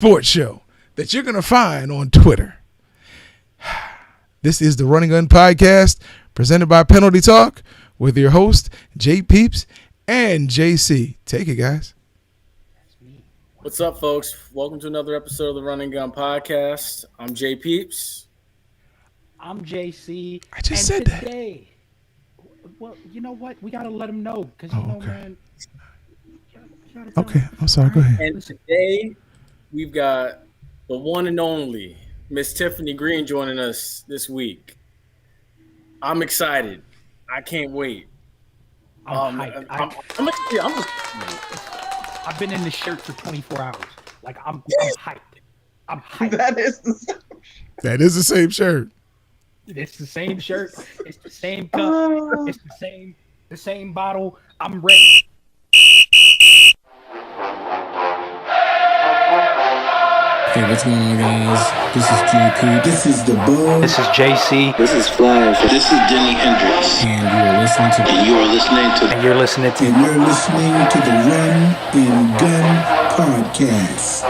sports show that you're going to find on Twitter. This is the Running Gun Podcast presented by Penalty Talk with your host, J Peeps and JC. Take it, guys. What's up, folks? Welcome to another episode of the Running Gun Podcast. I'm J Peeps. I'm JC. I just said today, well, you know what? We got to let them know because, man. Okay, I'm sorry. Go ahead. And today, we've got the one and only Miss Tiffany Green joining us this week. I'm excited. I can't wait. I'm I've been in this shirt for 24 hours. Like, I'm hyped. I'm hyped. That is the same shirt. It's the same shirt. It's the same cup. It's the same bottle. I'm ready. Hey, what's going on, guys? This is GP. This is the Bug. This is JC. This is Flash. This is Denny Hendricks. And you're listening to You're listening to the Run and Gun Podcast.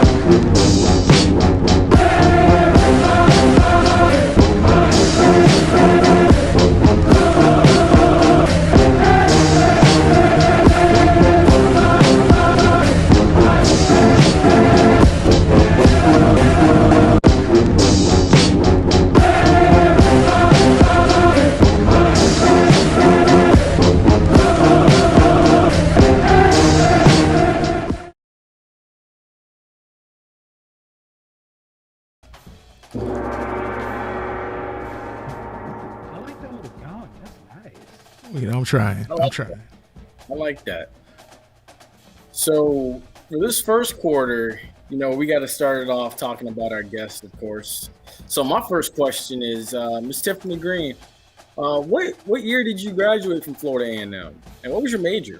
I'm trying. I like that. So, for this first quarter, we got to start it off talking about our guests, of course. So, my first question is, Miss Tiffany Green, what year did you graduate from Florida A&M? And what was your major?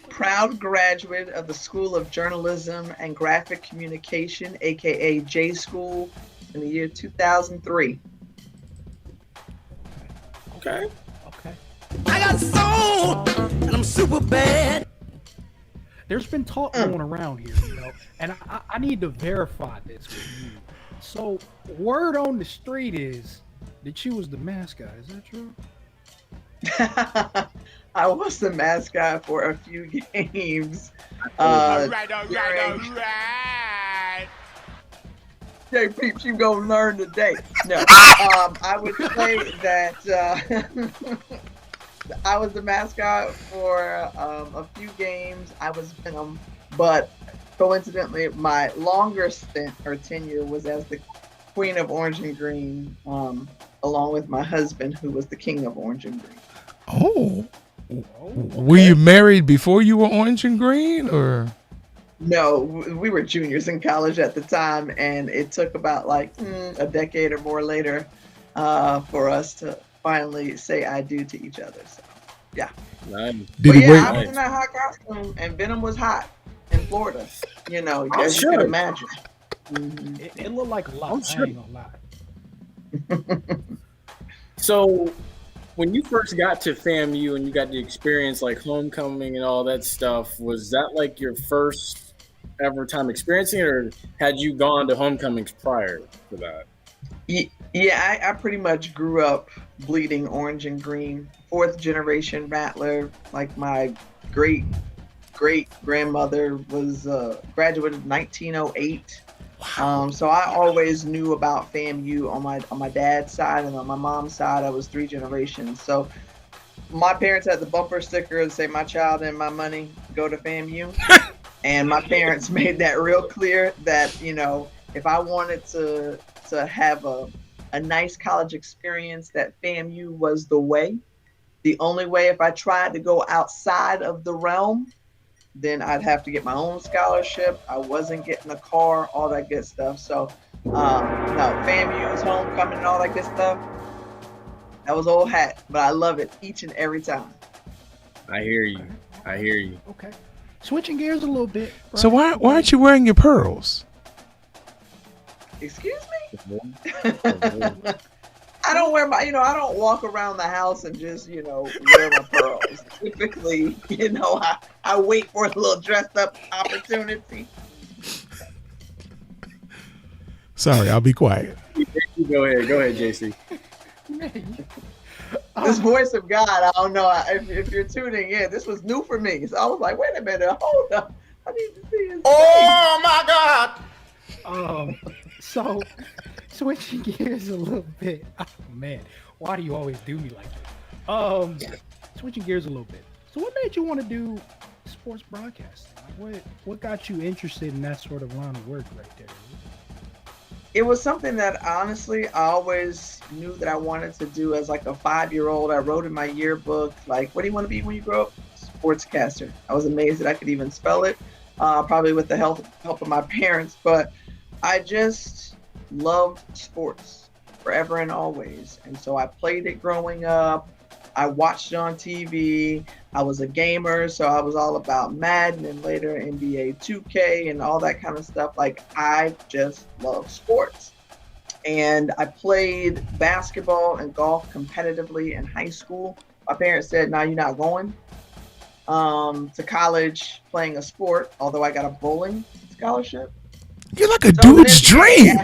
Proud graduate of the School of Journalism and Graphic Communication, aka J School, in the year 2003. Okay. I got soul, and I'm super bad. There's been talk going around here, and I need to verify this with you. So, word on the street is that you was the mascot. Is that true? I was the mascot for a few games. All right. Hey, peeps, you gonna learn today. No, I would say that I was the mascot for a few games. I was Venom, but coincidentally, my longer stint or tenure was as the Queen of Orange and Green, along with my husband, who was the King of Orange and Green. Oh, okay. Were you married before you were Orange and Green, or? No, we were juniors in college at the time, and it took about a decade or more later for us to finally say I do to each other. So, yeah. Nice. I was in that hot costume, and Venom was hot in Florida. As you can imagine. Mm-hmm. It looked like a lot. I ain't gonna lie. So, when you first got to FAMU and you got to experience like homecoming and all that stuff, was that like your first ever time experiencing it, or had you gone to homecomings prior to that? Yeah, I pretty much grew up bleeding orange and green. 4th generation Rattler. Like my great grandmother was graduated in 1908. Wow. So I always knew about FAMU on my dad's side, and on my mom's side, I was 3 generations. So my parents had the bumper sticker that say "My child and my money go to FAMU," and my parents made that real clear that if I wanted to have a nice college experience, that FAMU was the way. The only way, if I tried to go outside of the realm, then I'd have to get my own scholarship. I wasn't getting a car, all that good stuff. So, no, FAMU's homecoming and all that good stuff. That was old hat, but I love it each and every time. I hear you. Okay. Switching gears a little bit. Right? So why aren't you wearing your pearls? Excuse me? I don't wear I don't walk around the house and just, wear my pearls. Typically, I wait for a little dressed up opportunity. Sorry, I'll be quiet. Go ahead, JC. This voice of God, I don't know if you're tuning in. This was new for me, so I was like, wait a minute, hold up, I need to see his Oh my God! So switching gears a little bit. Oh man, why do you always do me like this? Switching gears a little bit. So what made you want to do sports broadcasting? Like what got you interested in that sort of line of work right there? It was something that honestly I always knew that I wanted to do as like a 5-year-old. I wrote in my yearbook, like, what do you want to be when you grow up? Sportscaster. I was amazed that I could even spell it, probably with the help of my parents, but I just loved sports forever and always. And so I played it growing up. I watched it on TV. I was a gamer, so I was all about Madden and later NBA 2K and all that kind of stuff. Like, I just love sports. And I played basketball and golf competitively in high school. My parents said, no, you're not going to college playing a sport, although I got a bowling scholarship. You're like a dude's dream.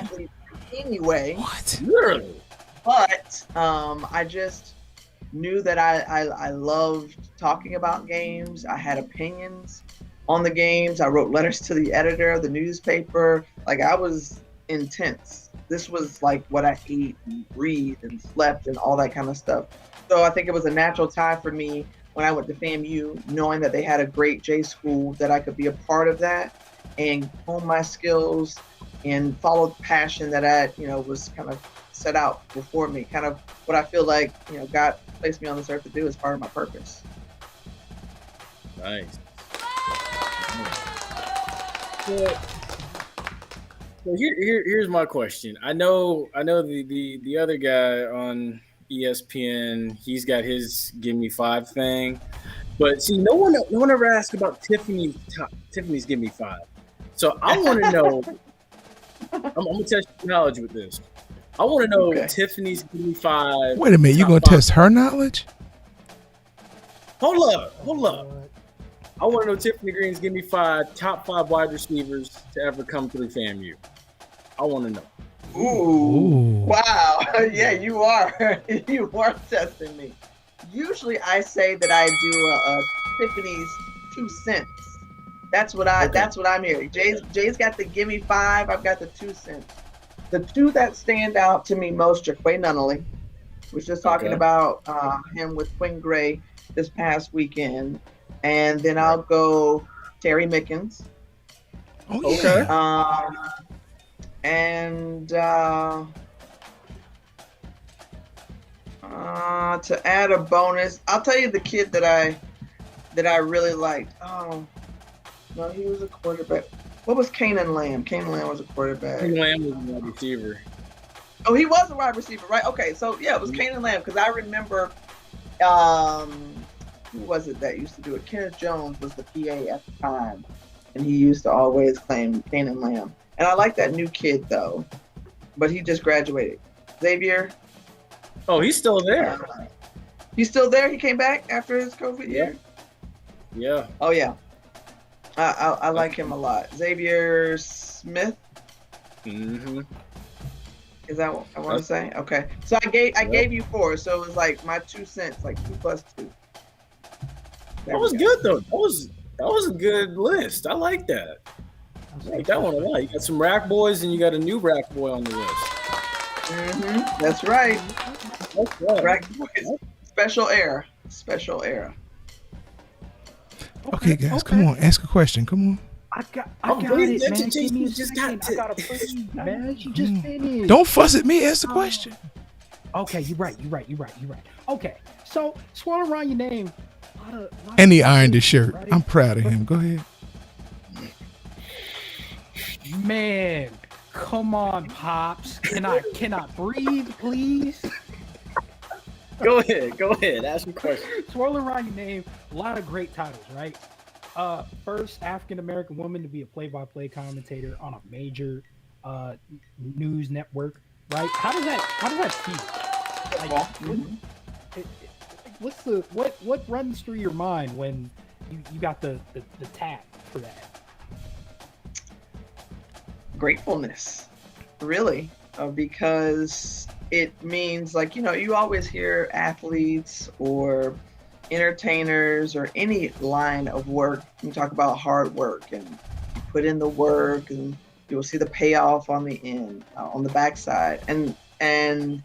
Anyway. What? Literally. But I just knew that I loved talking about games. I had opinions on the games. I wrote letters to the editor of the newspaper. Like, I was intense. This was like what I ate and breathed and slept and all that kind of stuff. So I think it was a natural time for me when I went to FAMU, knowing that they had a great J school, that I could be a part of that and hone my skills and follow the passion that I, was kind of set out before me. Kind of what I feel like, God placed me on this earth to do as part of my purpose. Nice. So here's my question. I know the other guy on ESPN, he's got his Give Me 5 thing, but see, no one ever asked about Tiffany's Give Me 5. So I want to know. I'm gonna test your knowledge with this. I want to know Tiffany's Give Me 5. Wait a minute, you gonna test her knowledge? Hold up. I want to know Tiffany Green's Give Me 5 top 5 wide receivers to ever come through FAMU. I want to know. Ooh. Wow. Yeah, you are. You are testing me. Usually I say that I do a Tiffany's 2 cents. That's what I'm hearing. Jay's got the Give Me 5. I've got the 2 cents. The two that stand out to me most are Quay Nunnally. Was just talking about him with Quinn Gray this past weekend. And then I'll go Terry Mickens. Oh, yeah. And to add a bonus, I'll tell you the kid that I really liked. Oh, no, he was a quarterback. What was Kanan Lamb? Kanan Lamb was a quarterback. Kanan Lamb was a wide receiver. Oh, he was a wide receiver, right? Okay, so yeah, it was Kanan Lamb, because I remember who was it that used to do it? Kenneth Jones was the PA at the time, and he used to always claim Kanan Lamb. And I like that new kid though, but he just graduated. Xavier. Oh, he's still there. He's still there? He came back after his COVID year? Yeah. Oh yeah. I like him a lot. Xavier Smith. Mm-hmm. Is that what I want to say? Okay. So I gave you 4, so it was like my 2 cents, like 2 plus 2. That was good though. That was a good list. I like that. I like that one a lot. You got some rack boys and you got a new rack boy on the list. Mm-hmm. That's right. That's right. Rack boys. Special era. Okay, guys, come on. Ask a question. Come on. I got it, man. Give me a second. I got a breathe, man. You just finished. Don't fuss at me. Ask the question. Okay, you're right. Okay, so swirl around your name. And he ironed his shirt. Right? I'm proud of him. Go ahead. Man, come on, Pops. Can I breathe, please? Go ahead. Ask your question. Swirl around your name. A lot of great titles, right? First African American woman to be a play-by-play commentator on a major news network, right? How does that feel? Like, what runs through your mind when you got the tag for that? Gratefulness. really, because it means, like, you always hear athletes or entertainers or any line of work, you talk about hard work and you put in the work and you'll see the payoff on the end, on the backside. And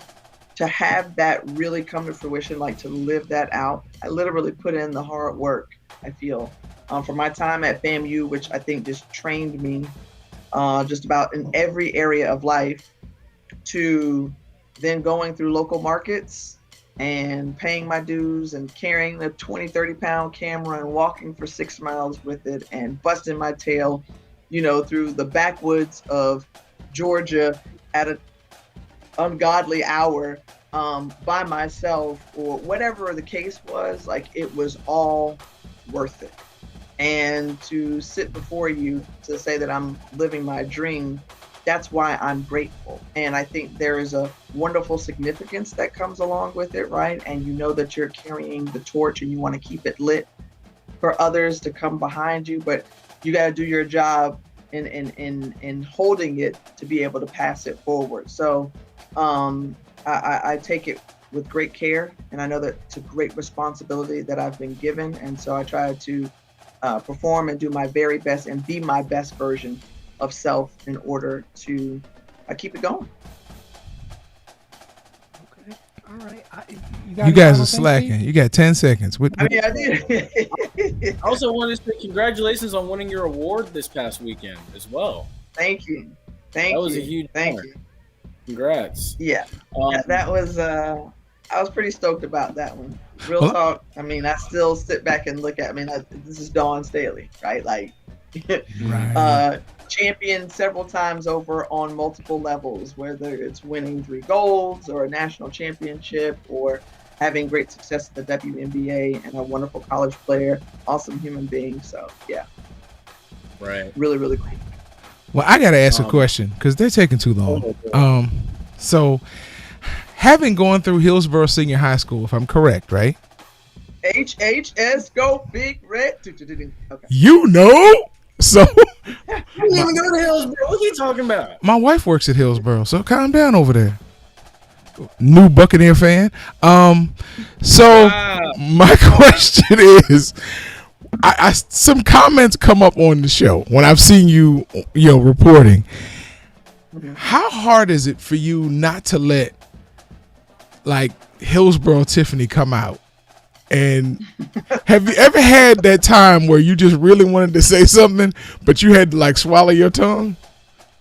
to have that really come to fruition, like to live that out, I literally put in the hard work, I feel, for my time at FAMU, which I think just trained me just about in every area of life, to then going through local markets and paying my dues and carrying the 20-30 pound camera and walking for 6 miles with it and busting my tail, through the backwoods of Georgia at an ungodly hour by myself, or whatever the case was. Like, it was all worth it. And to sit before you to say that I'm living my dream, that's why I'm grateful. And I think there is a wonderful significance that comes along with it, right? And that you're carrying the torch and you want to keep it lit for others to come behind you, but you got to do your job in holding it to be able to pass it forward. So I take it with great care, and I know that it's a great responsibility that I've been given, and so I try to perform and do my very best and be my best version of self in order to keep it going. Okay. All right. You guys are slacking. You got 10 seconds. I did. I also wanted to say congratulations on winning your award this past weekend as well. Thank you. That was a huge honor. You. Congrats. Yeah. That was I was pretty stoked about that one. Real talk. I mean, I still sit back and look at. This is Dawn Staley, right? Like, right. Champion several times over on multiple levels, whether it's winning 3 golds or a national championship or having great success at the WNBA, and a wonderful college player, awesome human being. So yeah, right. Really, really cool. Well, I got to ask a question because they're taking too long. So having gone through Hillsborough Senior High School, if I'm correct, right? HHS, go Big Red. Okay. So you didn't even go to Hillsborough. What are you talking about? My wife works at Hillsborough, so calm down over there. New Buccaneer fan. So my question is, I some comments come up on the show when I've seen you reporting. How hard is it for you not to let like Hillsborough Tiffany come out? And have you ever had that time where you just really wanted to say something, but you had to like swallow your tongue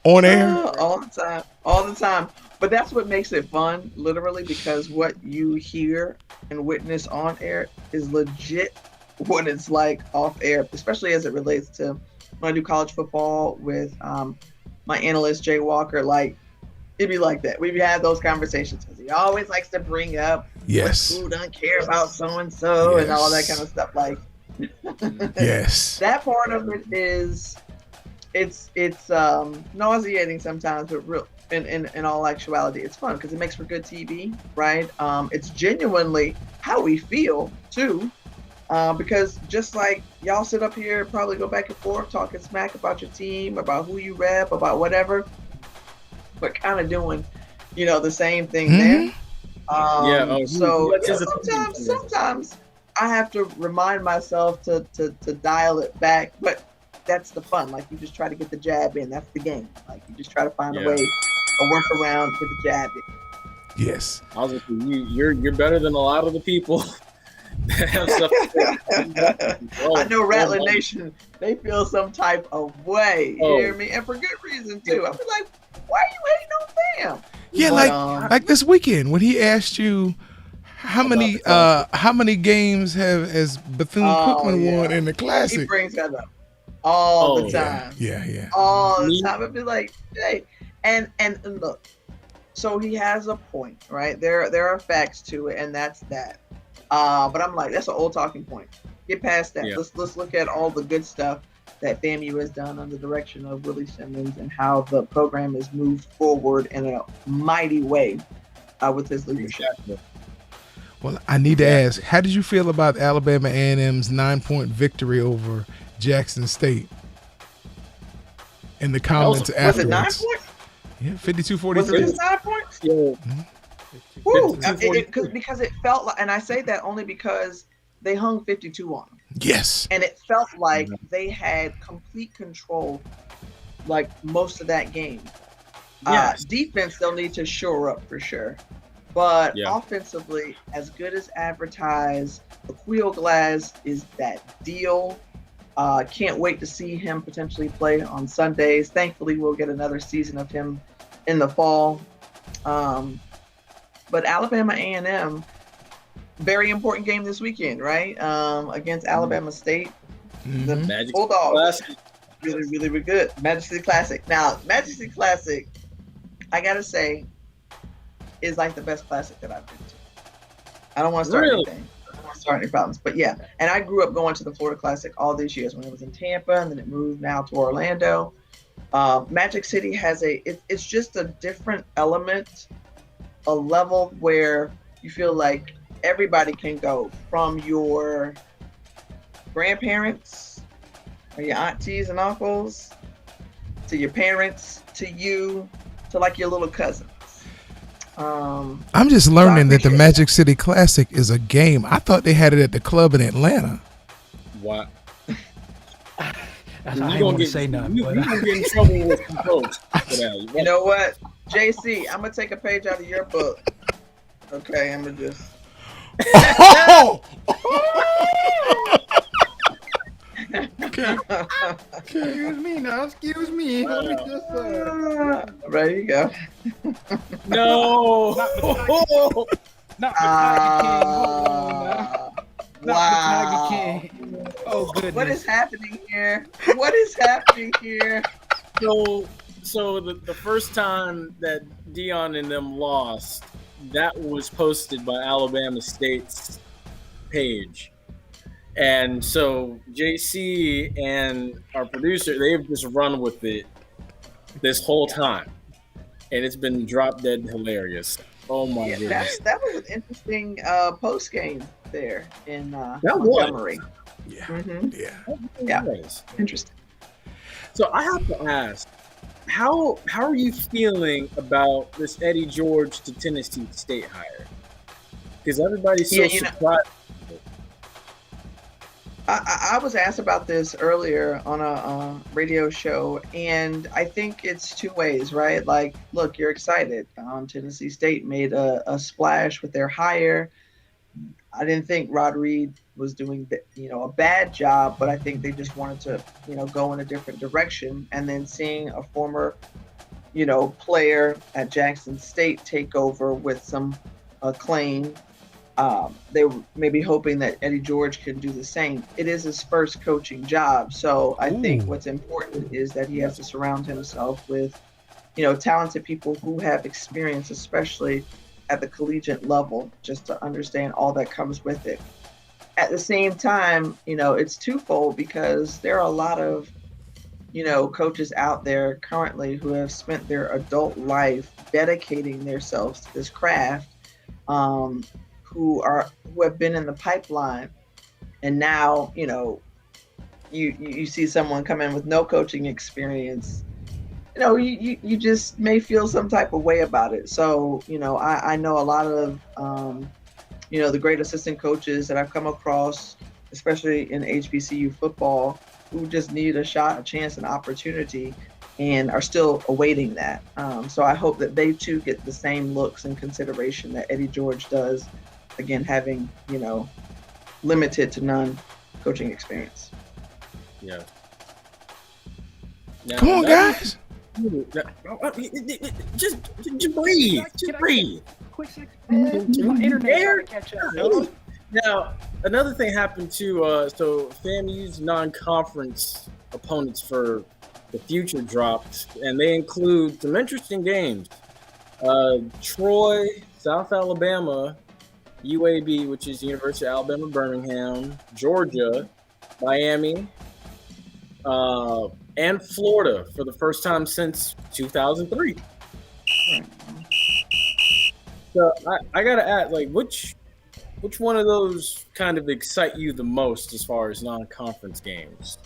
on air? All the time. But that's what makes it fun, literally, because what you hear and witness on air is legit what it's like off air, especially as it relates to when I do college football with my analyst, Jay Walker. Like, it'd be like that. We've had those conversations because he always likes to bring up who doesn't care about so-and-so and all that kind of stuff. Like, yes, that part of it is, it's nauseating sometimes, but real. In all actuality, it's fun because it makes for good TV, right? It's genuinely how we feel too, because just like y'all sit up here, probably go back and forth talking smack about your team, about who you rep, about whatever, but kind of doing, the same thing there. So sometimes I have to remind myself to dial it back, but that's the fun. Like, you just try to get the jab in. That's the game. Like, you just try to find a way. A workaround for the jab. Yes. I was like, you're better than a lot of the people. I know Rattler Nation, they feel some type of way. You hear me? And for good reason too. I'll be like, why are you hating on Bam? Yeah, like this weekend when he asked you how many games has Bethune-Cookman won in the Classic. He brings that up all the time. Yeah. All the time. I'd be like, hey. And look, so he has a point, right? There are facts to it, and that's that. But I'm like, that's an old talking point. Get past that. Yeah. Let's look at all the good stuff that FAMU has done under the direction of Willie Simmons and how the program has moved forward in a mighty way with his leadership. Well, I need to ask, how did you feel about Alabama A&M's 9-point victory over Jackson State? In the comments afterwards. Was it 9 points? Yeah, 52-43. Was it 9 points? Yeah. Woo! 52-43. Because it felt like, and I say that only because they hung 52 on them. Yes. And it felt like they had complete control, like most of that game. Yes. Defense, they'll need to shore up for sure. But Yeah. offensively, as good as advertised, Aquil Glass is that deal. Can't wait to see him potentially play on Sundays. Thankfully, we'll get another season of him in the fall. But Alabama A&M, very important game this weekend, right? Against Alabama State. The Magic Bulldogs Classic. really good. Magic City Classic. Now, Magic City Classic, I gotta say, is like the best classic that I've been to. I don't want to start anything. I don't want to start any problems. But yeah, and I grew up going to the Florida Classic all these years when it was in Tampa, and then it moved now to Orlando. Magic City has it's just a different element, a level where you feel like everybody can go, from your grandparents or your aunties and uncles to your parents to you to like your little cousins. I'm just learning that the Magic City Classic is a game. I thought they had it at the club in Atlanta. What? I ain't gonna say nothing. You gonna get in trouble with some folks. You know what, JC? I'm gonna take a page out of your book. Okay, I'm gonna just. Excuse me now. Excuse me. Let me just. There you go. No. Not the Tiger King. Hold on now. Not Wow. the Tiger King. Oh goodness. What is happening here? What is happening here? So the first time that Dion and them lost, that was posted by Alabama State's page. And so JC and our producer, they've just run with it this whole time. And it's been drop dead hilarious. Oh my goodness. That was an interesting post game there in that Montgomery. was. Yeah. Mm-hmm. Yeah. Interesting. So I have to ask, how are you feeling about this Eddie George to Tennessee State hire? Because everybody's so surprised. I was asked about this earlier on a radio show, and I think it's two ways, right? Like, look, you're excited. Tennessee State made a splash with their hire. I didn't think Rod Reed was doing, a bad job, but I think they just wanted to, go in a different direction. And then seeing a former, player at Jackson State take over with some acclaim. They were maybe hoping that Eddie George can do the same. It is his first coaching job. So I think what's important is that he has to surround himself with, talented people who have experience, especially at the collegiate level, just to understand all that comes with it. At the same time, it's twofold, because there are a lot of, coaches out there currently who have spent their adult life dedicating themselves to this craft. Who have been in the pipeline, and now you see someone come in with no coaching experience. You just may feel some type of way about it. So I know a lot of the great assistant coaches that I've come across, especially in HBCU football, who just need a shot, a chance, an opportunity, and are still awaiting that. So I hope that they too get the same looks and consideration that Eddie George does. Again, having, limited to none coaching experience. Yeah. Now, Come on, guys. Just breathe. Just breathe. Quick second. My internet trying to catch up. Now, another thing happened too. So FAMU's non-conference opponents for the future dropped, and they include some interesting games. Troy, South Alabama, UAB, which is University of Alabama, Birmingham, Georgia, Miami, and Florida for the first time since 2003. So I gotta ask, like, which one of those kind of excite you the most as far as non-conference games?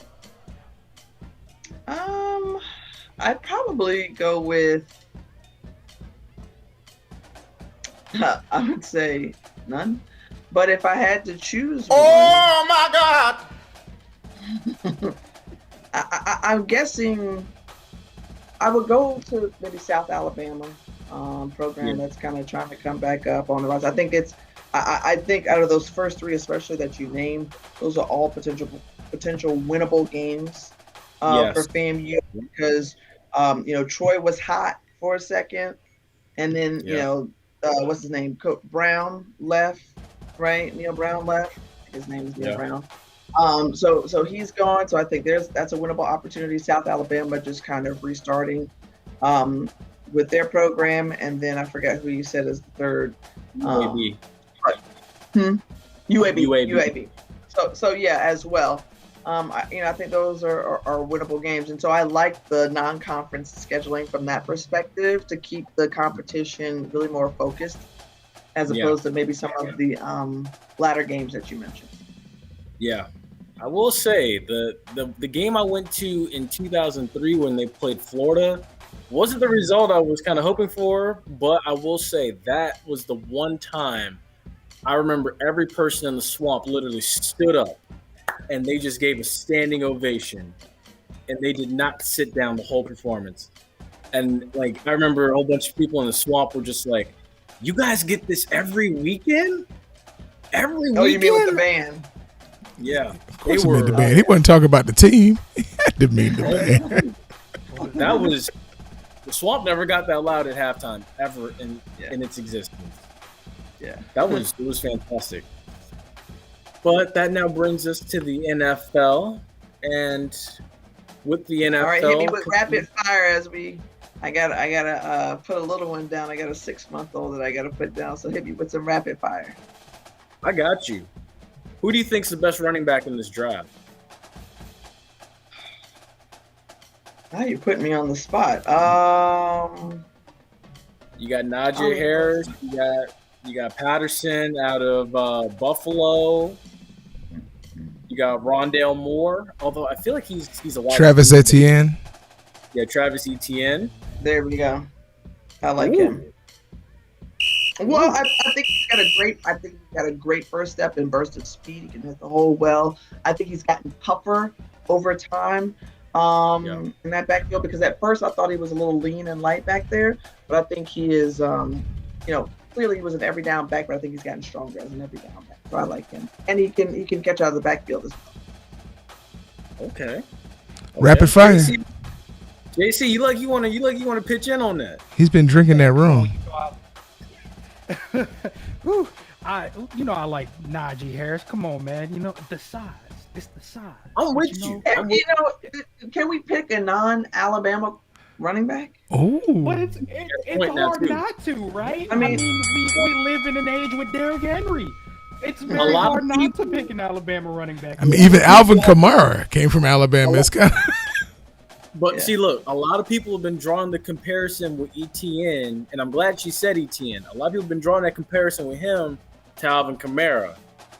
I'd probably go with I would say none. But if I had to choose Oh my God! one, I'm guessing I would go to maybe South Alabama program that's kind of trying to come back up on the rise. I think it's I think out of those first three, especially that you named, those are all potential winnable games for FAMU because Troy was hot for a second, and then what's his name, Coach Brown left, right? Neil Brown left. His name is Neil Brown. So he's gone. So I think that's a winnable opportunity. South Alabama just kind of restarting with their program, and then I forgot who you said is the third. UAB. UAB. So yeah, as well. I think those are winnable games, and so I like the non-conference scheduling from that perspective to keep the competition really more focused, as opposed to maybe some of the latter games that you mentioned. Yeah, I will say the game I went to in 2003 when they played Florida wasn't the result I was kind of hoping for, but I will say that was the one time I remember every person in the swamp literally stood up and they just gave a standing ovation, and they did not sit down the whole performance. And I remember a whole bunch of people in the swamp were just like, "You guys get this every weekend? Every weekend?" Oh, you mean with the band? Yeah, of course he meant the band. He wasn't talking about the team. He had to mean the band. That was the swamp never got that loud at halftime ever in its existence. Yeah, it was fantastic. But that now brings us to the NFL, and with the NFL, all right, hit me with rapid fire as I gotta put a little one down. I got a 6-month-old that I gotta put down. So hit me with some rapid fire. I got you. Who do you think's the best running back in this draft? Now you're putting me on the spot. You got Najee Harris. You got Patterson out of Buffalo. You got Rondale Moore, although I feel like he's a lot. Travis Etienne. Yeah, Travis Etienne. There we go. I like him. Well, I think he's got a great first step in burst of speed. He can hit the hole well. I think he's gotten tougher over time in that backfield, because at first I thought he was a little lean and light back there, but I think he is clearly he was an every down back, but I think he's gotten stronger as an every down back. So I like him, and he can catch out of the backfield as well. Okay. Rapid fire. JC, you want to pitch in on that? He's been drinking that rum. I like Najee Harris. Come on, man. The size. It's the size. I'm with you. Can we pick a non-Alabama running back? Oh, but it's hard not to, right? I mean, we live in an age with Derrick Henry. It's very hard not to pick an Alabama running back. I mean, even Alvin Kamara came from Alabama. It's kind of. But see, look, a lot of people have been drawing the comparison with Etienne, and I'm glad she said Etienne. A lot of people have been drawing that comparison with him to Alvin Kamara,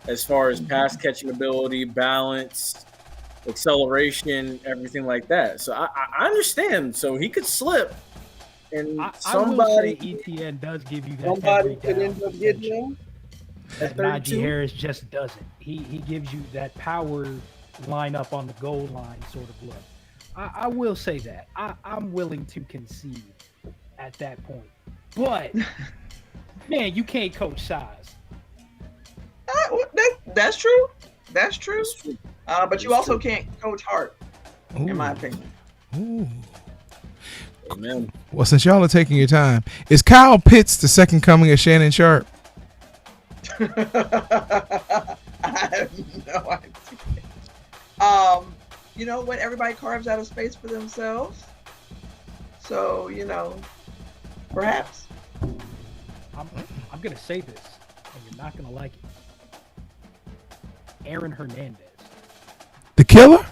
as far as pass catching ability, balance, acceleration, everything like that. So I understand. So he could slip, and somebody, I will say Etienne does give you that. Somebody could end up getting him. Najee Harris just doesn't. He gives you that power line up on the goal line sort of look. I will say that. I'm willing to concede at that point. But, man, you can't coach size. That's true. That's true. But you also can't coach heart, in my opinion. Ooh. Amen. Well, since y'all are taking your time, is Kyle Pitts the second coming of Shannon Sharp? I have no idea. You know what? Everybody carves out a space for themselves. So, perhaps. I'm going to say this, and you're not going to like it. Aaron Hernandez. The killer?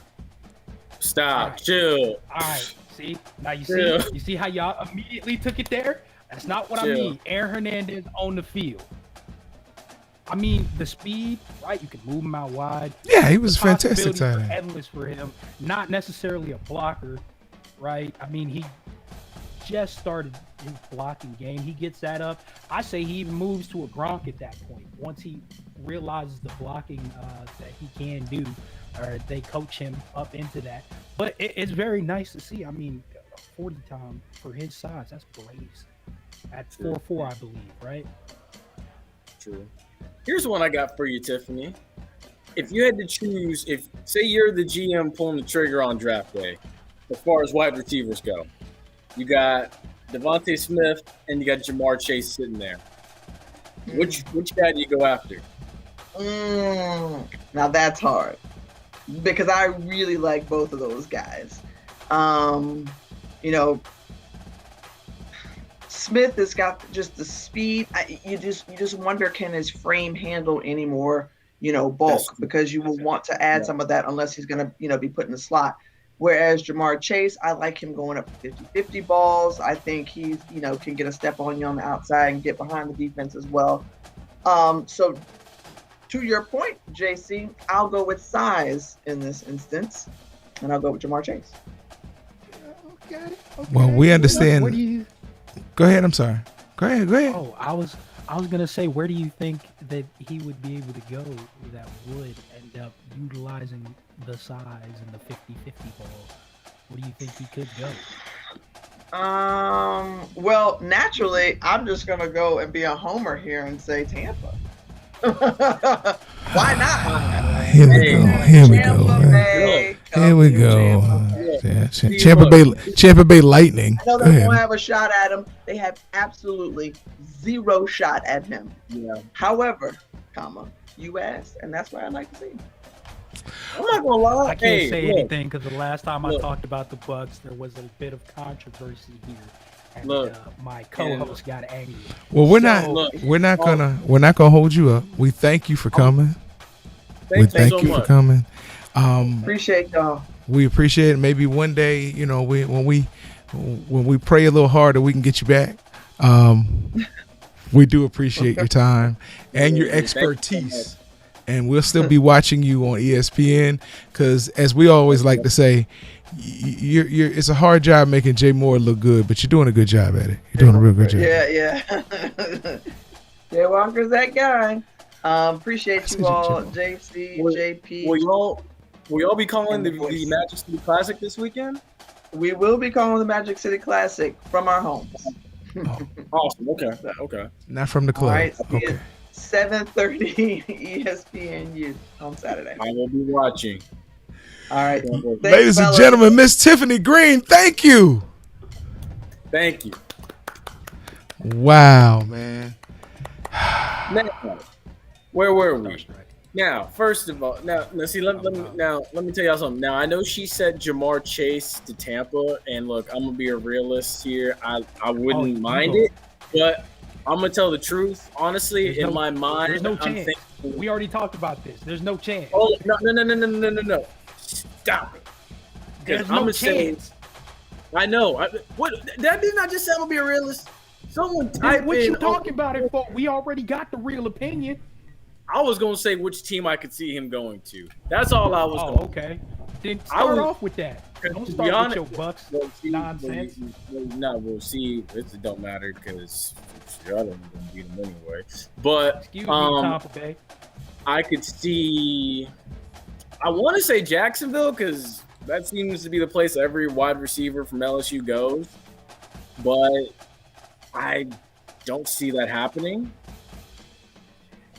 Stop. Right. Chill. All right. See? Now you see how y'all immediately took it there? That's not what I mean. Aaron Hernandez on the field. I mean, the speed, right? You can move him out wide. Yeah, he was fantastic tight end. Endless for him. Not necessarily a blocker, right? I mean, he just started his blocking game. He gets that up. I say he even moves to a Gronk at that point. Once he realizes the blocking that he can do, or they coach him up into that. But it's very nice to see. I mean, 40 time for his size, that's blaze. At 4'4", I believe, right? True. Here's one I got for you, Tiffany. If you had to choose, say you're the GM pulling the trigger on draft day, as far as wide receivers go, you got Devontae Smith and you got Jamar Chase sitting there. Which guy do you go after? Now that's hard because I really like both of those guys. You know, Smith has got just the speed. You just wonder, can his frame handle any more, bulk? Because you will want to add some of that unless he's going to, be put in the slot. Whereas Jamar Chase, I like him going up 50-50 balls. I think he's, can get a step on you on the outside and get behind the defense as well. So to your point, JC, I'll go with size in this instance, and I'll go with Jamar Chase. Okay. Well, we understand. Go ahead. I'm sorry. Go ahead. Oh, I was gonna say, where do you think that he would be able to go that would end up utilizing the size and the 50-50 ball? Where do you think he could go? Well, naturally, I'm just gonna go and be a homer here and say Tampa. Why not? Here we go. Tampa Bay Lightning. I know they won't have a shot at him. They have absolutely zero shot at him. Yeah. However, you asked, and that's why I like to see him. I'm not gonna lie. I can't say anything because the last time I talked about the Bucks, there was a bit of controversy here. And my co-host got angry. Well, we're not gonna hold you up. We thank you for coming. Thank you for coming. Appreciate y'all. We appreciate it. Maybe one day, when we pray a little harder, we can get you back. We do appreciate your time and your expertise. And we'll still be watching you on ESPN because, as we always like to say, it's a hard job making Jay Moore look good, but you're doing a good job at it. You're doing a real good job. Yeah. Jay Walker's that guy. Appreciate you all, JC, JP. Will y'all be calling the Magic City Classic this weekend? We will be calling the Magic City Classic from our homes. Awesome. Okay. Not from the club. All right. Okay. 7:30 ESPNU on Saturday. I will be watching. All right. Ladies and gentlemen, Miss Tiffany Green, thank you. Thank you. Wow, man. Now, where were we? Now, first of all, let me tell y'all something. Now, I know she said Jamar Chase to Tampa, and look, I'm gonna be a realist here. I wouldn't mind it, but I'm gonna tell the truth. Honestly, in my mind, there's no chance. We already talked about this. There's no chance. Oh no! Stop it. There's no chance. I know. What? That did not just say I'm gonna be a realist. Someone type what in. You talking about it for? We already got the real opinion. I was gonna say which team I could see him going to. That's all I was. Okay. Then start off with that. Don't start with your Bucks nonsense. We'll see. It don't matter because y'all ain't gonna beat them anyway. But excuse me, Tampa Bay. I could see. I want to say Jacksonville because that seems to be the place every wide receiver from LSU goes, but I don't see that happening.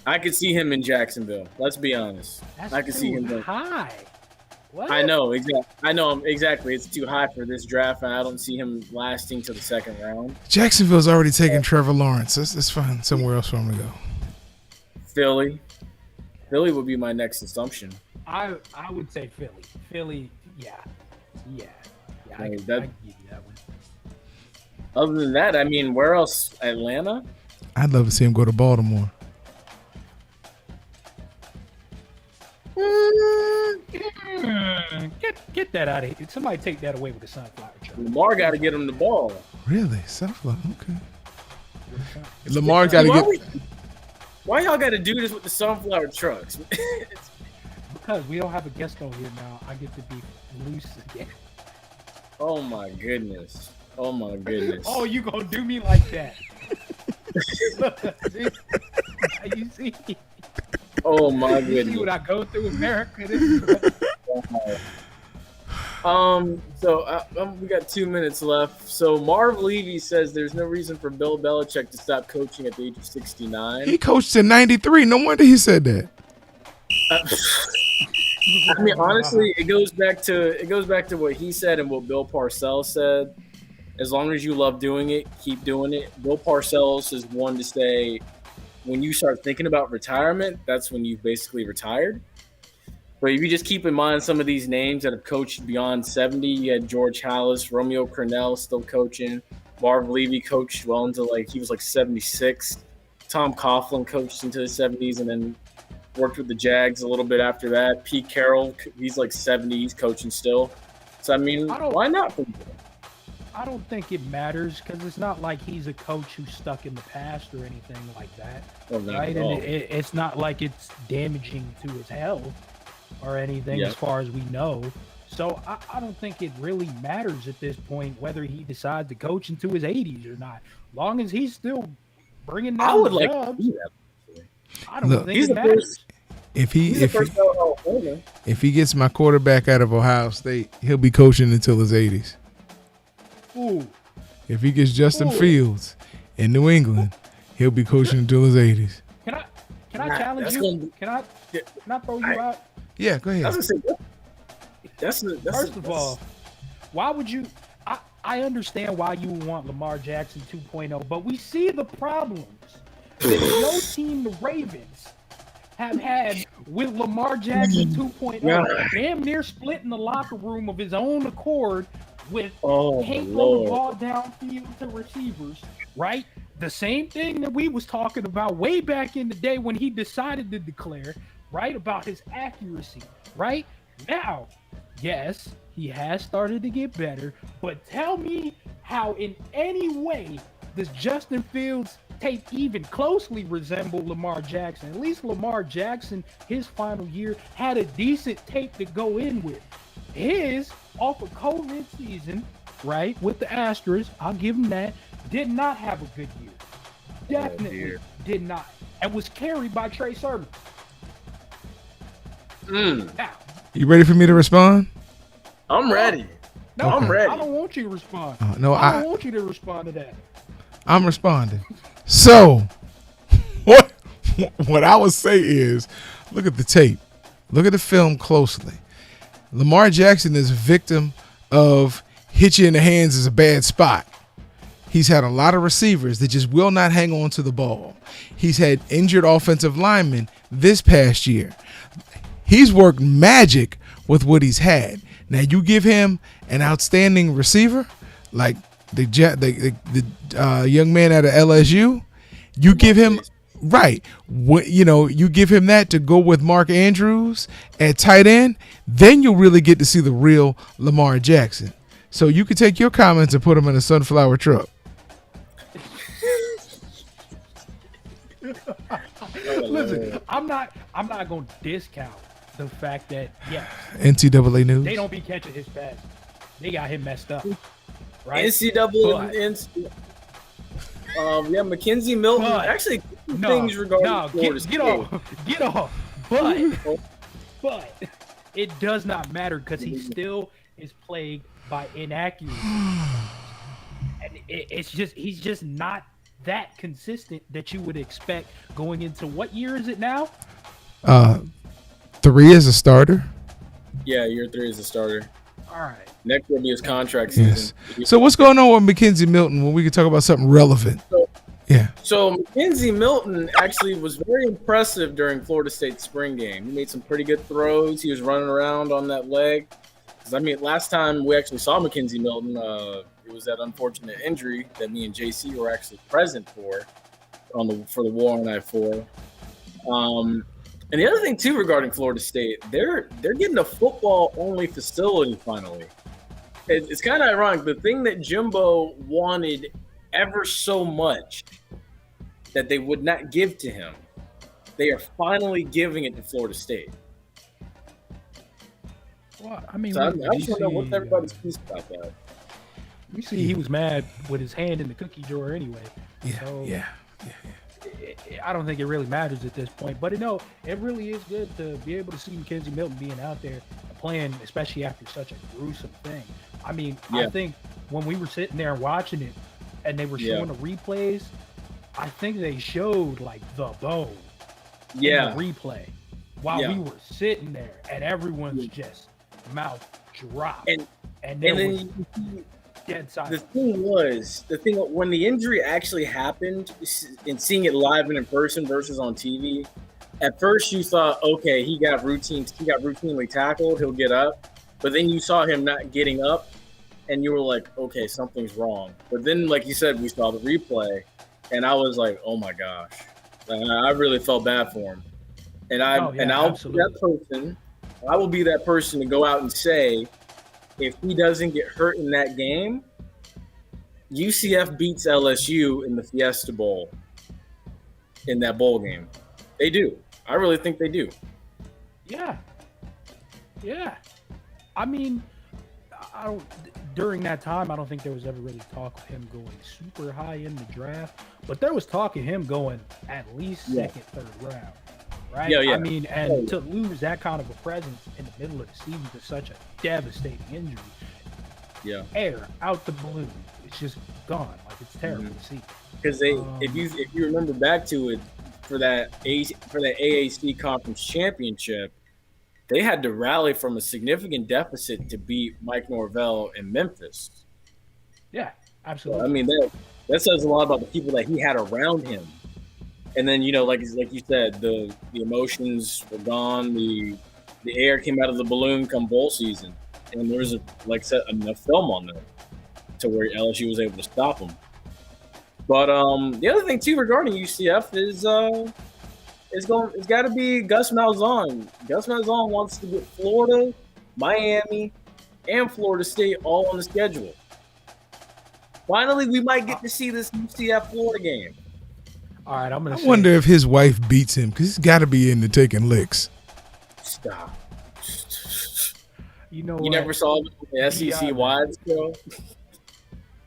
I could see him in Jacksonville. Let's be honest. I could see him there. High. What? I know exactly. It's too high for this draft, and I don't see him lasting to the second round. Jacksonville's already taken Trevor Lawrence. Let's find somewhere else for him to go. Philly would be my next assumption. I would say Philly. Philly, yeah. I give you that one. Other than that, I mean, where else? Atlanta? I'd love to see him go to Baltimore. Get that out of here. Somebody take that away with the sunflower truck. Lamar got to get him the ball. Really? Sunflower? Okay. Lamar got to get. Why y'all got to do this with the sunflower trucks? Because we don't have a guest on here now. I get to be loose again. Oh my goodness. Oh my goodness. Oh, you gonna do me like that? You see? Oh my You see goodness. what I go through, America? This is what- So we got 2 minutes left. So Marv Levy says there's no reason for Bill Belichick to stop coaching at the age of 69. He coached in '93. No wonder he said that. I mean, honestly, it goes back to what he said and what Bill Parcells said. As long as you love doing it, keep doing it. Bill Parcells is one to say, when you start thinking about retirement, that's when you've basically retired. But if you just keep in mind some of these names that have coached beyond 70, you had George Halas, Romeo Crennel still coaching. Marv Levy coached well into he was 76. Tom Coughlin coached into the 70s and then worked with the Jags a little bit after that. Pete Carroll, he's 70, he's coaching still. So, I mean, why not? I don't think it matters because it's not like he's a coach who's stuck in the past or anything like that, right? And it's not like it's damaging to his health or anything as far as we know. So I don't think it really matters at this point whether he decides to coach into his 80s or not. Long as he's still bringing down the jobs, I don't think it matters. If he gets my quarterback out of Ohio State, he'll be coaching until his 80s. Ooh. If he gets Justin Fields in New England, he'll be coaching until his 80s. Can I challenge you? Can I throw you out? Yeah, go ahead. First of all, why would you? I understand why you would want Lamar Jackson 2.0, but we see the problems that your team, the Ravens, have had with Lamar Jackson 2.0. Damn near splitting the locker room of his own accord with can't throw the ball downfield to receivers, right? The same thing that we was talking about way back in the day when he decided to declare, right, about his accuracy, right? Now, yes, he has started to get better, but tell me how in any way does Justin Fields tape even closely resemble Lamar Jackson? At least Lamar Jackson, his final year, had a decent tape to go in with. His, off of COVID season, right, with the Astros, I'll give him that, did not have a good year. Definitely did not. And was carried by Trey Sermon. Now, you ready for me to respond? I'm ready. No, I'm ready. I don't want you to respond. I don't want you to respond to that. I'm responding. So, what I would say is, look at the tape. Look at the film closely. Lamar Jackson is a victim of hit you in the hands is a bad spot. He's had a lot of receivers that just will not hang on to the ball. He's had injured offensive linemen this past year. He's worked magic with what he's had. Now you give him an outstanding receiver like the young man out of LSU. You give him you give him that to go with Mark Andrews at tight end. Then you'll really get to see the real Lamar Jackson. So you can take your comments and put them in a sunflower truck. Listen, I'm not going to discount the fact that NCAA news. They don't be catching his pass. They got him messed up. Right? Mackenzie Milton. Actually, things regarding get off. But it does not matter because he still is plagued by inaccuracy, and he's just not that consistent that you would expect going into what year is it now? 3 as a starter. Yeah, year 3 as a starter. All right. Next will be his contract season. Yes. So what's going on with Mackenzie Milton when we can talk about something relevant? So Mackenzie Milton actually was very impressive during Florida State's spring game. He made some pretty good throws. He was running around on that leg. Last time we actually saw Mackenzie Milton, it was that unfortunate injury that me and JC were actually present for the War on I-4. And the other thing too regarding Florida State, they're getting a football-only facility finally. It's kind of ironic. The thing that Jimbo wanted ever so much that they would not give to him, they are finally giving it to Florida State. Well, I mean, so I just want to know what everybody's piece about that. You see, he was mad with his hand in the cookie drawer anyway. Yeah, So yeah. I don't think it really matters at this point. But no, it really is good to be able to see Mackenzie Milton being out there playing, especially after such a gruesome thing. I mean, I think when we were sitting there watching it and they were showing the replays, I think they showed like the bone in the replay while we were sitting there, and everyone's just mouth dropped, and there was dead silence. The thing when the injury actually happened, and seeing it live and in person versus on TV, at first you thought, okay, he got routinely tackled, he'll get up, but then you saw him not getting up, and you were like, okay, something's wrong. But then, like you said, we saw the replay, and I was like, oh my gosh, I really felt bad for him, and I'll be that person. I will be that person to go out and say, if he doesn't get hurt in that game, UCF beats LSU in the Fiesta Bowl in that bowl game. They do. I really think they do. Yeah. I mean, during that time, I don't think there was ever really talk of him going super high in the draft, but there was talk of him going at least second, third round. Right? Yeah. I mean, and to lose that kind of a presence in the middle of the season to such a devastating injury, air out the balloon, it's just gone. Like, it's terrible to see. Because if you remember back to it, for that AAC Conference Championship, they had to rally from a significant deficit to beat Mike Norvell in Memphis. Yeah, absolutely. I mean, that says a lot about the people that he had around him. And then, like you said, the emotions were gone. The air came out of the balloon come bowl season, and there was enough film on that to where LSU was able to stop them. But the other thing too regarding UCF is it's got to be Gus Malzahn. Gus Malzahn wants to get Florida, Miami, and Florida State all on the schedule. Finally, we might get to see this UCF Florida game. All right, I wonder if his wife beats him, because he's got to be into taking licks. Stop. You know, you never saw the SEC wides, bro.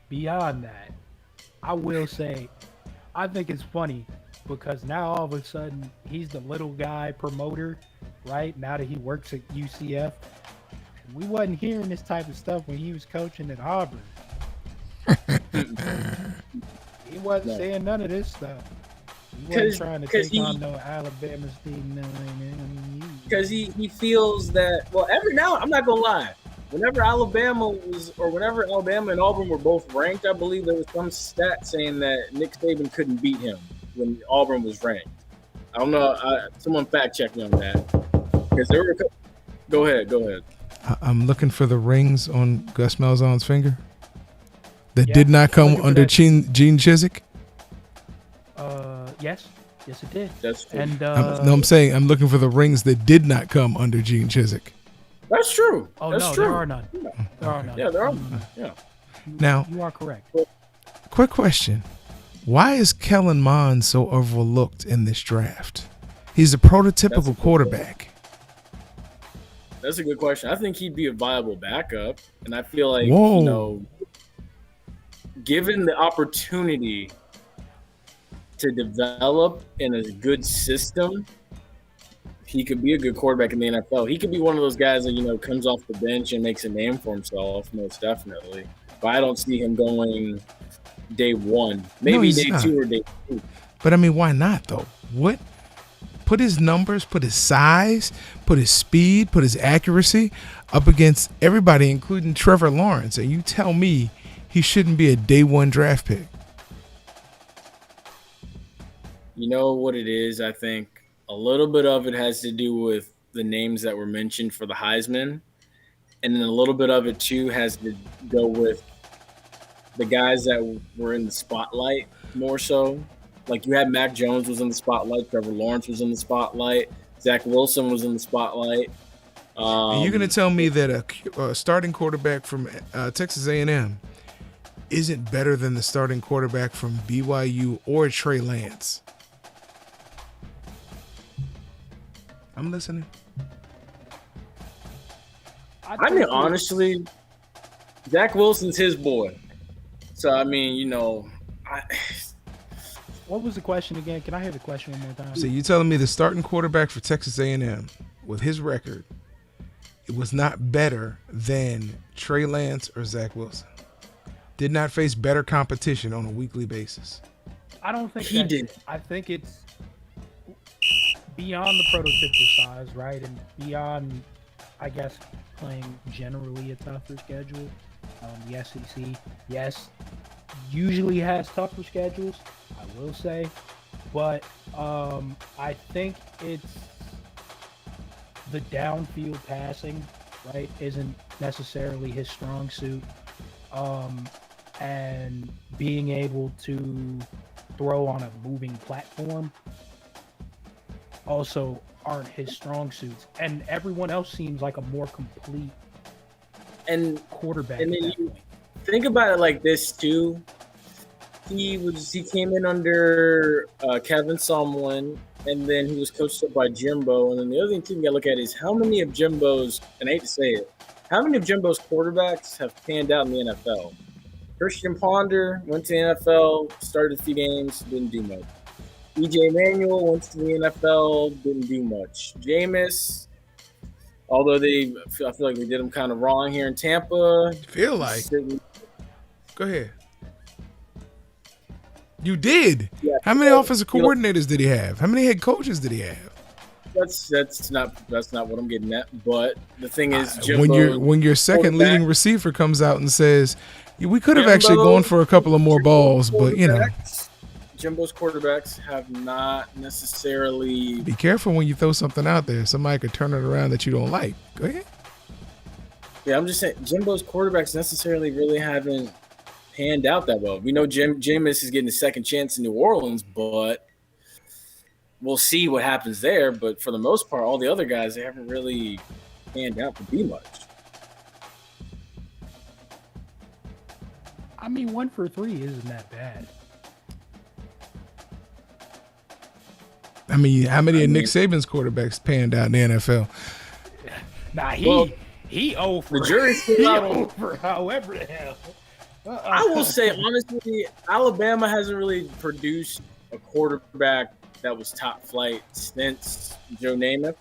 Beyond that, I will say, I think it's funny because now all of a sudden he's the little guy promoter, right? Now that he works at UCF, we wasn't hearing this type of stuff when he was coaching at Auburn. He wasn't saying none of this stuff. He wasn't trying to take on no Alabama State. Because he feels that, I'm not going to lie. Whenever Alabama and Auburn were both ranked, I believe there was some stat saying that Nick Saban couldn't beat him when Auburn was ranked. I don't know. Someone fact check me on that. Because there were Go ahead. I'm looking for the rings on Gus Malzahn's finger that did not come under Gene Chiswick. Yes, it did. That's true. And I'm saying I'm looking for the rings that did not come under Gene Chiswick. That's true. Oh, That's no, true. there are none. There are none. Yeah, there are none. Yeah. Now, you are correct. Quick question. Why is Kellen Mond so overlooked in this draft? He's a prototypical quarterback. That's a good question. I think he'd be a viable backup. And I feel like, given the opportunity to develop in a good system, he could be a good quarterback in the NFL. He could be one of those guys that, comes off the bench and makes a name for himself, most definitely. But I don't see him going day one. Maybe day two or day 2. But, I mean, why not, though? What? Put his numbers, put his size, put his speed, put his accuracy up against everybody, including Trevor Lawrence. And you tell me he shouldn't be a day one draft pick. You know what it is, I think? A little bit of it has to do with the names that were mentioned for the Heisman. And then a little bit of it, too, has to go with the guys that were in the spotlight more so. Like, you had Mac Jones was in the spotlight. Trevor Lawrence was in the spotlight. Zach Wilson was in the spotlight. And you're going to tell me that a starting quarterback from Texas A&M isn't better than the starting quarterback from BYU or Trey Lance? I'm listening. I mean, honestly, Zach Wilson's his boy. So I mean, you know, What was the question again? Can I hear the question one more time? So you telling me the starting quarterback for Texas A&M with his record, it was not better than Trey Lance or Zach Wilson? Did not face better competition on a weekly basis? I don't think he did. I think it's beyond the prototypical size, right? And beyond, I guess, playing generally a tougher schedule. The SEC, yes, usually has tougher schedules, I will say. But I think it's the downfield passing, right, isn't necessarily his strong suit. And being able to throw on a moving platform also aren't his strong suits. And everyone else seems like a more complete quarterback. And then at that you point. think about it like this too. He came in under Kevin Sumlin, and then he was coached up by Jimbo. And then the other thing too we got to look at is how many of Jimbo's, and I hate to say it, how many of Jimbo's quarterbacks have panned out in the NFL? Christian Ponder went to the NFL, started a few games, didn't do much. EJ Manuel went to the NFL, didn't do much. Jameis, although I feel like they did him kind of wrong here in Tampa. Feel like. Go ahead. You did. Yeah, How many offensive coordinators did he have? How many head coaches did he have? That's not what I'm getting at. But the thing is, Jimbo, when your second leading receiver comes out and says, we could have actually gone for a couple of more balls, but you know. Jimbo's quarterbacks have not necessarily. Be careful when you throw something out there. Somebody could turn it around that you don't like. Go ahead. Yeah, I'm just saying Jimbo's quarterbacks necessarily really haven't panned out that well. We know Jameis is getting a second chance in New Orleans, but we'll see what happens there. But for the most part, all the other guys, they haven't really panned out to be much. I mean, 1 for 3 isn't that bad. I mean, how many of Nick Saban's quarterbacks panned out in the NFL? Nah, he over. The jury's still out over. However the hell. I will say honestly, Alabama hasn't really produced a quarterback that was top flight since Joe Namath.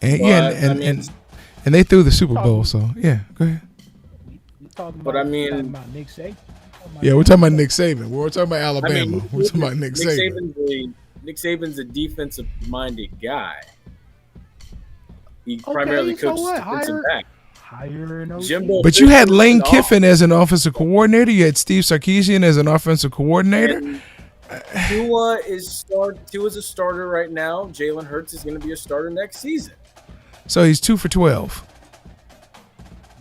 And they threw the Super Bowl, so yeah, go ahead. But I mean, about Nick Saban. Yeah, we're talking about Nick Saban. We're talking about Alabama. We're talking about Nick Saban. Nick Saban's a defensive-minded guy. He primarily coaches defensive back. Jimbo, but you had Lane Kiffin as an offensive coordinator. You had Steve Sarkisian as an offensive coordinator. Tua is a starter right now. Jalen Hurts is going to be a starter next season. So he's 2 for 12.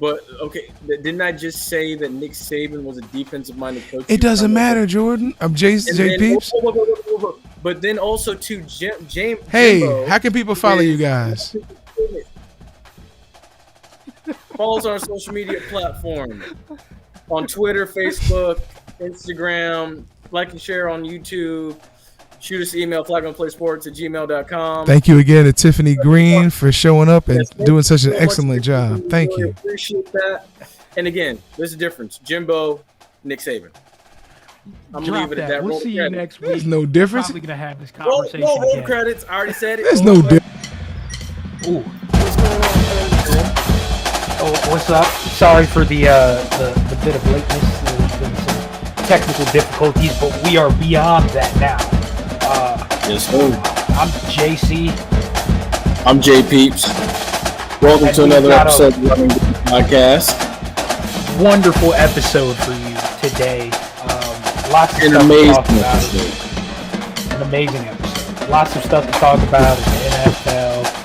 But, okay, didn't I just say that Nick Saban was a defensive-minded coach? It doesn't matter, Jordan. I'm Jay Peeps. But then also, to James. Hey, Jimbo, how can people follow you guys? Follow us on our social media platform. On Twitter, Facebook, Instagram. Like and share on YouTube. Shoot us an email, flagandplaysports@gmail.com. Thank you again to Tiffany Green for showing up and doing such an excellent job. Thank you. Appreciate that. And again, there's a difference. Jimbo, Nick Saban. I'm going to leave it at that. We'll see you next week. There's no difference. We're probably going to have this conversation roll credits. I already said it. There's no difference. Ooh. What's going on? Oh, what's up? Sorry for the bit of lateness. There's been some technical difficulties, but we are beyond that now. Yes, sir. I'm JC. I'm J Peeps. Welcome to another episode of Running the Podcast. Wonderful episode for you today. Lots of An amazing episode. An amazing episode. Lots of stuff to talk about in the NFL.